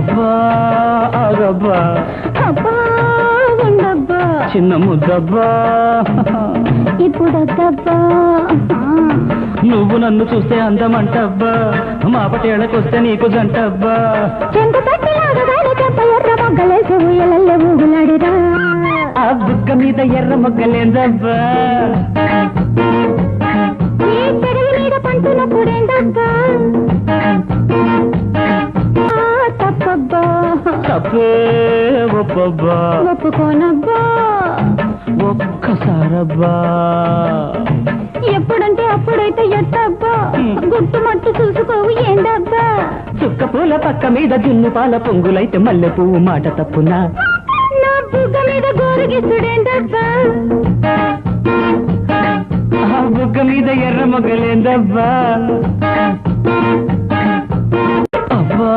అబ్బా ఆగబ్బా అబ్బా ఉండబ్బా చిన్న ముద్దబ్బా ఇప్పుడు వద్దబ్బా నువ్వు నన్ను చూస్తే అందమంటబ్బా మా పటేళ్ళకొస్తే నీకు జంటబ్బా చెంత పట్టిలాగగానే చెప్ప ఎర్ర మొగ్గలేసి ఊయలల్లే ఊగులాడిరా ఆ బుక్క మీద ఎర్ర మొగ్గలేందబ్బా ఈ పెరుగు మీద పంటున్నప్పుడేందబ్బా తప్పబ్బా తప్పే ఒప్పబ్బా ఒప్పుకోనబ్బా ఒక్కసారబ్బా ఎప్పుడంటే అప్పుడైతే ఎట్టబ్బా గుట్టు మట్టు చూసుకోవు ఏందబ్బా చుక్క పూల పక్క మీద జున్ను పాల పొంగులైతే మల్లె పువ్వు మాట తప్పునా నా బుగ్గ మీద గోరుగిస్తుడేందబ్బా ఆ బుగ్గ మీద ఎర్ర మొగ్గలేందబ్బా అబ్బా